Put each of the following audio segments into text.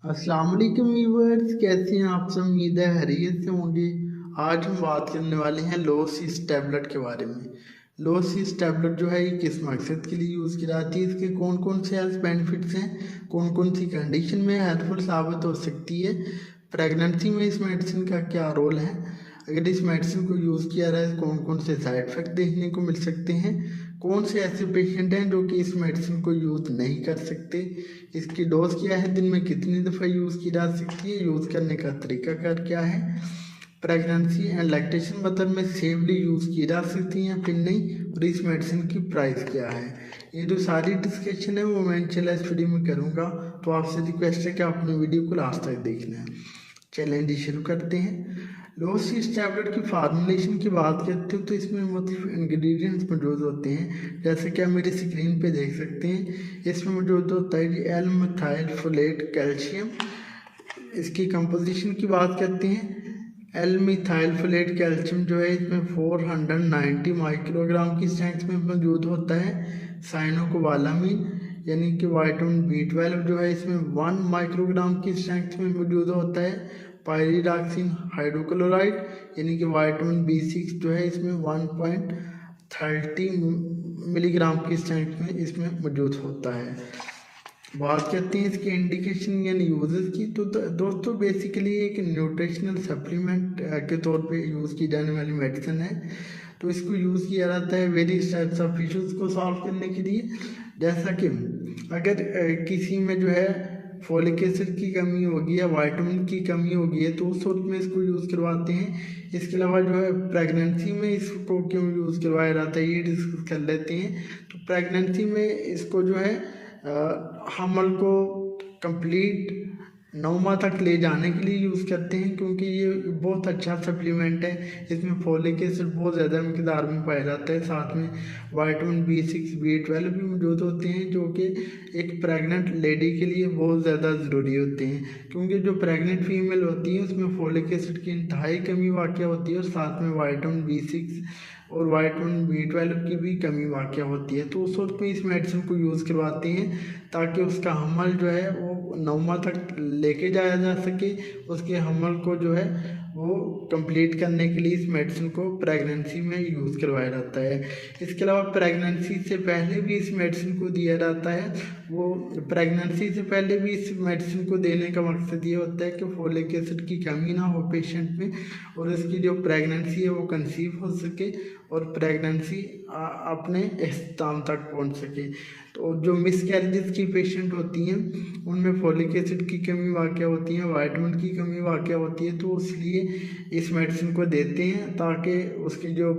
अस्सलाम वालेकुम व्यूअर्स, कैसे हैं आप सब। उम्मीद है खैरियत से होंगे। आज हम बात करने वाले हैं लो सीस टैबलेट के बारे में। लो सीस टैबलेट जो है ये किस मकसद के लिए यूज़ की जाती है, इसके कौन कौन से हेल्थ बेनिफिट्स हैं, कौन कौन सी कंडीशन में हेल्पफुल साबित हो सकती है, प्रेगनेंसी में इस मेडिसिन का क्या रोल है, अगर इस मेडिसिन को यूज़ किया जाए तो कौन कौन से साइड इफ़ेक्ट देखने को मिल सकते हैं, कौन से ऐसे पेशेंट हैं जो कि इस मेडिसिन को यूज़ नहीं कर सकते, इसकी डोज क्या है, दिन में कितनी दफ़ा यूज़ की जा सकती है, यूज़ करने का तरीकाकार क्या है, प्रेगनेंसी एंड लैक्टेशन मदर में सेफली यूज़ की जा सकती हैं फिर नहीं, और इस मेडिसिन की प्राइस क्या है। ये जो सारी डिस्कशन है वो मैं इंशाल्लाह इस वीडियो में करूँगा, तो आपसे रिक्वेस्ट है कि आपने वीडियो को लास्ट तक देखना है। चैलेंज शुरू करते हैं। लो सीस टैबलेट की फार्मूलेशन की बात करते हो तो इसमें मुख्तलिफ इंग्रेडिएंट्स मौजूद होते हैं, जैसे कि आप मेरी स्क्रीन पे देख सकते हैं। इसमें मौजूद होता है एल मिथाइल फोलेट कैल्शियम। इसकी कंपोजिशन की बात करते हैं। एल मिथाइल फोलेट कैल्शियम जो है इसमें 490 माइक्रोग्राम की स्ट्रेंथ में मौजूद होता है। साइनोकोबालामीन यानी कि वाइटामिन B12 जो है इसमें 1 माइक्रोग्राम की स्ट्रेंथ में मौजूद होता है। पायरिडॉक्सिन हाइड्रोक्लोराइड यानी कि वाइटामिन B6 जो है इसमें 1.30 मिलीग्राम की स्ट्रेंथ में इसमें मौजूद होता है। बात करते हैं इसके इंडिकेशन यानी यूजेस की, तो दोस्तों बेसिकली एक न्यूट्रिशनल सप्लीमेंट के तौर पे यूज़ की जाने वाली मेडिसिन है। तो इसको यूज़ किया जाता है वेरियस टाइप्स ऑफ इश्यूज को सॉल्व करने के लिए, जैसा कि अगर किसी में जो है फोलिक एसिड की कमी होगी या वाइटामिन की कमी होगी है तो उस वक्त में इसको यूज़ करवाते हैं। इसके अलावा जो है प्रेगनेंसी में इसको क्यों यूज़ करवाया जाता है ये डिस्कस कर लेते हैं। तो प्रेगनेंसी में इसको जो है हमल को कंप्लीट 9 माह तक ले जाने के लिए यूज़ करते हैं, क्योंकि ये बहुत अच्छा सप्लीमेंट है। इसमें फोलिक एसिड बहुत ज़्यादा मकदार में पाया जाता है, साथ में वाइटामिन B6 B12 भी मौजूद होते हैं, जो कि एक प्रेग्नेंट लेडी के लिए बहुत ज़्यादा ज़रूरी होते हैं। क्योंकि जो प्रेग्नेंट फीमेल होती है उसमें फोलिक एसिड की इंतहाई कमी वाक़ होती है, और साथ में वाइटामिन B6 और वाइटामिन B12 की भी कमी वाक़ होती है। तो उस वक्त में इस मेडिसिन को यूज़ करवाते हैं ताकि उसका हमल जो है वो 9 माह तक लेके जाया जा सके। उसके हमल को जो है वो कंप्लीट करने के लिए इस मेडिसिन को प्रेगनेंसी में यूज़ करवाया जाता है। इसके अलावा प्रेगनेंसी से पहले भी इस मेडिसिन को दिया जाता है। वो प्रेगनेंसी से पहले भी इस मेडिसिन को देने का मकसद ये होता है कि फोलिक एसिड की कमी ना हो पेशेंट में, और इसकी जो प्रेगनेंसी है वो कंसीव हो सके और प्रेगनेंसी अपने इख्तिताम तक पहुंच सके। तो जो मिसकैरेजेस की पेशेंट होती हैं उनमें फोलिक एसिड की कमी वाक़ होती है, वाइटामिन की कमी वाक़ होती है, तो इसलिए इस मेडिसिन को देते हैं ताकि उसकी जो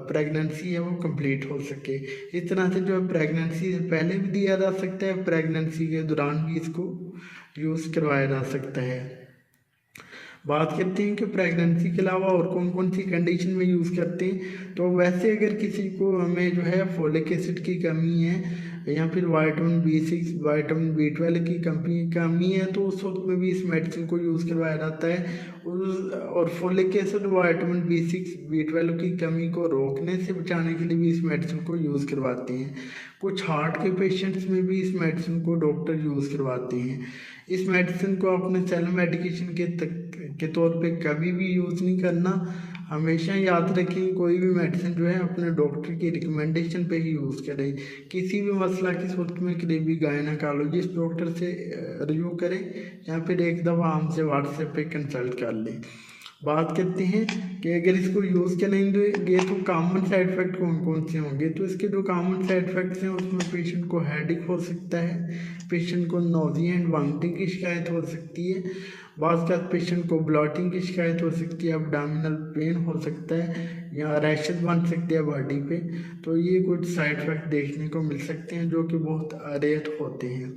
प्रेगनेंसी है वो कंप्लीट हो सके। इस तरह से जो है प्रेगनेंसी से पहले भी दिया जा सकता है, प्रेगनेंसी के दौरान भी इसको यूज़ करवाया जा सकता है। बात करते हैं कि प्रेगनेंसी के अलावा और कौन कौन सी कंडीशन में यूज़ करते हैं। तो वैसे अगर किसी को हमें जो है फोलिक एसिड की कमी है या फिर वाइटामिन B6 वाइटामिन B12 की कमी है तो उस वक्त में भी इस मेडिसिन को यूज़ करवाया जाता है। और folic acid vitamin B6 B12 की कमी को रोकने से बचाने के लिए भी इस मेडिसिन को यूज़ करवाते हैं। कुछ हार्ट के पेशेंट्स में भी इस मेडिसिन को डॉक्टर यूज़ करवाते हैं। इस मेडिसिन को अपने सेल्फ मेडिकेशन के तौर पे कभी भी यूज़ नहीं करना। हमेशा याद रखें कोई भी मेडिसिन जो है अपने डॉक्टर की रिकमेंडेशन पे ही यूज़ करें। किसी भी मसला की सूरत में करीबी गायनाकोलॉजिस्ट डॉक्टर से रिव्यू करें या फिर एक दफ़ा हमसे व्हाट्सएप पे कंसल्ट कर लें। बात करते हैं कि अगर इसको यूज़ करेंगे तो कॉमन साइड इफ़ेक्ट कौन कौन से होंगे। तो इसके जो कॉमन साइड इफ़ेक्ट्स हैं उसमें पेशेंट को हेडेक हो सकता है, पेशेंट को नोज़िया एंड वॉमिटिंग की शिकायत हो सकती है, बाज़ पेशेंट को ब्लॉटिंग की शिकायत हो सकती है, एब्डोमिनल पेन हो सकता है या रैशेस बन सकते हैं बॉडी पे। तो ये कुछ साइड इफ़ेक्ट देखने को मिल सकते हैं जो कि बहुत रेयर होते हैं।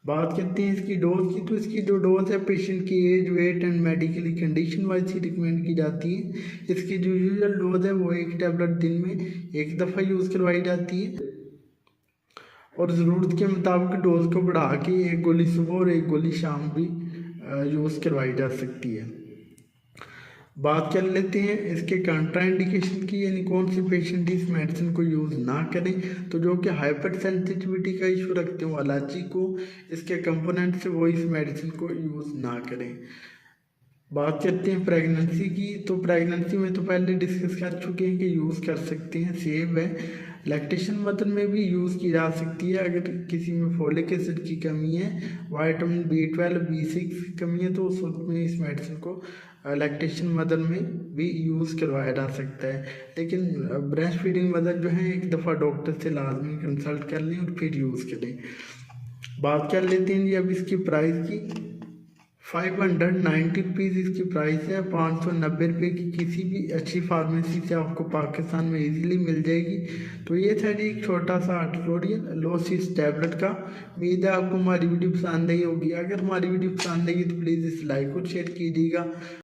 बात करते हैं इसकी डोज की, तो इसकी जो डोज है पेशेंट की age weight and medically condition wise ही रिकमेंड की जाती है। इसकी जो यूजुअल डोज है वो एक टैबलेट दिन में एक दफ़ा यूज़ करवाई जाती है, और ज़रूरत के मुताबिक डोज को बढ़ा के एक गोली सुबह और एक गोली शाम भी यूज़ करवाई जा सकती है। बात कर लेते हैं इसके कंट्राइंडिकेशन की, यानी कौन से पेशेंट इस मेडिसिन को यूज़ ना करें। तो जो कि हाइपर सेंसिटिविटी का इशू रखते हो, एलर्जी को इसके कंपोनेंट से, वो इस मेडिसिन को यूज़ ना करें। बात करते हैं प्रेगनेंसी की। तो प्रेगनेंसी में तो पहले डिस्कस कर चुके हैं कि यूज़ कर सकते हैं, सेफ है। लैक्टेशन मदर में भी यूज़ की जा सकती है अगर किसी में फोलिक एसिड की कमी है, विटामिन B12 B6 की कमी है, तो उस वक्त में इस मेडिसिन को लैक्टेशन मदर में भी यूज़ करवाया जा सकता है। लेकिन ब्रेस्ट फीडिंग मदर जो है एक दफ़ा डॉक्टर से लाजमी कंसल्ट कर लें और फिर यूज़ करें। बात कर लेते हैं जी अब इसकी प्राइस की। 590 रुपीज़ इसकी प्राइस है। 590 रुपये की किसी भी अच्छी फार्मेसी से आपको पाकिस्तान में इजीली मिल जाएगी। तो ये था जी एक छोटा सा ट्यूटोरियल लोसिस टैबलेट का। उम्मीद है आपको हमारी वीडियो पसंद आई होगी। अगर हमारी वीडियो पसंद आई तो प्लीज़ इस लाइक और शेयर कीजिएगा।